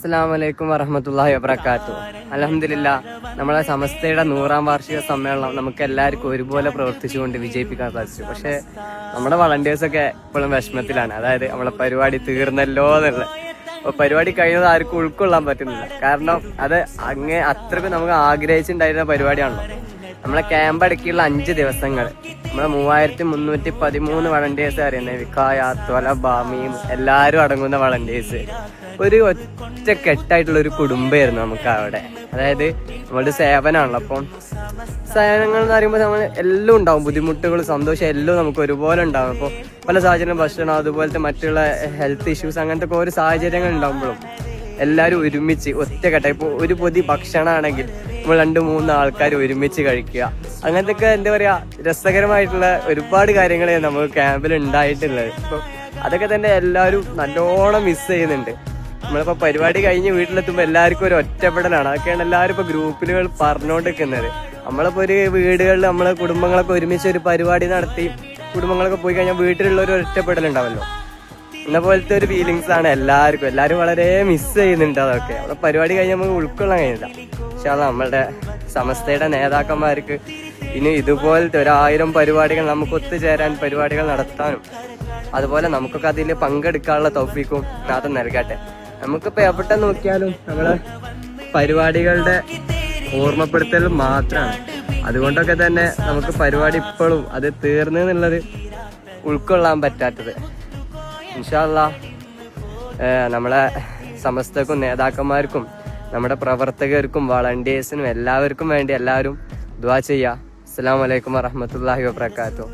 അസ്സലാമലൈക്കും വറഹ്മത്തുള്ളാഹി വബറകാതുഹു. അൽഹംദുലില്ലാഹ്, നമ്മളെ സമസ്തയുടെ 100ാം വാർഷിക സമ്മേളനം നമുക്ക് എല്ലാവർക്കും ഒരുപോലെ പ്രവർത്തിച്ചുകൊണ്ട് വിജയിപ്പിക്കാൻ സാധിച്ചു. പക്ഷെ നമ്മുടെ വളണ്ടിയേഴ്സൊക്കെ ഇപ്പോഴും വിഷമത്തിലാണ്. അതായത് നമ്മളെ പരിപാടി തീർന്നല്ലോ എന്നുള്ള. അപ്പൊ പരിപാടി കഴിയുന്നത് ആർക്കും ഉൾക്കൊള്ളാൻ പറ്റുന്നില്ല. കാരണം അത് അത്രയ്ക്ക് നമുക്ക് ആഗ്രഹിച്ചിട്ടുണ്ടായിരുന്ന പരിപാടിയാണല്ലോ. നമ്മളെ ക്യാമ്പ് അടക്കിയുള്ള 5 ദിവസങ്ങൾ നമ്മളെ 3313 വളണ്ടിയേഴ്സ് അറിയുന്നത് വിക്കായ, ത്വലബ, മീം എല്ലാവരും അടങ്ങുന്ന വളണ്ടിയേഴ്സ് ഒരു ഒറ്റ കെട്ടായിട്ടുള്ള ഒരു കുടുംബമായിരുന്നു നമുക്ക് അവിടെ. അതായത് നമ്മളുടെ സേവനമാണല്ലോ. അപ്പം സേവനങ്ങൾ എന്ന് പറയുമ്പോൾ നമ്മൾ എല്ലാം ഉണ്ടാവും, ബുദ്ധിമുട്ടുകൾ, സന്തോഷം എല്ലാം നമുക്ക് ഒരുപോലെ ഉണ്ടാവും. അപ്പോൾ പല സാഹചര്യം, ഭക്ഷണം, അതുപോലത്തെ മറ്റുള്ള ഹെൽത്ത് ഇഷ്യൂസ്, അങ്ങനത്തെ ഓരോ സാഹചര്യങ്ങൾ ഉണ്ടാകുമ്പോഴും എല്ലാവരും ഒരുമിച്ച് ഒറ്റക്കെട്ടായി. ഇപ്പോൾ ഒരു പൊതി ഭക്ഷണമാണെങ്കിൽ നമ്മൾ 2-3 ആൾക്കാർ ഒരുമിച്ച് കഴിക്കുക, അങ്ങനത്തെ ഒക്കെ എന്താ പറയുക, രസകരമായിട്ടുള്ള ഒരുപാട് കാര്യങ്ങൾ നമുക്ക് ക്യാമ്പിൽ ഉണ്ടായിട്ടുള്ളത്. അപ്പോൾ അതൊക്കെ തന്നെ എല്ലാവരും നല്ലോണം മിസ് ചെയ്യുന്നുണ്ട്. നമ്മളിപ്പോൾ പരിപാടി കഴിഞ്ഞ് വീട്ടിലെത്തുമ്പോൾ എല്ലാവർക്കും ഒരു ഒറ്റപ്പെടലാണ്. അതൊക്കെയാണ് എല്ലാവരും ഇപ്പോൾ ഗ്രൂപ്പിലുകൾ പറഞ്ഞുകൊണ്ടിരിക്കുന്നത്. നമ്മളിപ്പോൾ ഒരു വീടുകളിൽ നമ്മളെ കുടുംബങ്ങളൊക്കെ ഒരുമിച്ച് ഒരു പരിപാടി നടത്തി കുടുംബങ്ങളൊക്കെ പോയി കഴിഞ്ഞാൽ വീട്ടിലുള്ള ഒരു ഒറ്റപ്പെടലുണ്ടാവല്ലോ, എന്ന പോലത്തെ ഒരു ഫീലിങ്സ് ആണ് എല്ലാവർക്കും. എല്ലാവരും വളരെ മിസ് ചെയ്യുന്നുണ്ട് അതൊക്കെ. അവിടെ പരിപാടി കഴിഞ്ഞാൽ നമുക്ക് ഉൾക്കൊള്ളാൻ കഴിയില്ല. പക്ഷെ അത് നമ്മളുടെ സമസ്തയുടെ നേതാക്കന്മാർക്ക് ഇനി ഇതുപോലത്തെ 1000 പരിപാടികൾ നമുക്ക് ഒത്തുചേരാൻ, പരിപാടികൾ നടത്താനും അതുപോലെ നമുക്കൊക്കെ അതിൽ പങ്കെടുക്കാനുള്ള തൗഫീക്കും നാഥൻ നൽകട്ടെ. നമുക്കിപ്പോൾ എവിടെ നോക്കിയാലും നമ്മളെ പരിപാടികളുടെ ഓർമ്മപ്പെടുത്തൽ മാത്രമാണ്. അതുകൊണ്ടൊക്കെ തന്നെ നമുക്ക് പരിപാടി ഇപ്പോഴും അത് തീർന്നു എന്നുള്ളത് ഉൾക്കൊള്ളാൻ പറ്റാത്തത്. ഇൻഷാ അല്ലാഹ് നമ്മളെ സമസ്തക്കും നേതാക്കന്മാർക്കും നമ്മുടെ പ്രവർത്തകർക്കും വളണ്ടിയേഴ്സിനും എല്ലാവർക്കും വേണ്ടി എല്ലാവരും ദുആ ചെയ്യുക. അസ്സലാമു അലൈക്കും വറഹ്മത്തുള്ളാഹി വബറകാതുഹു.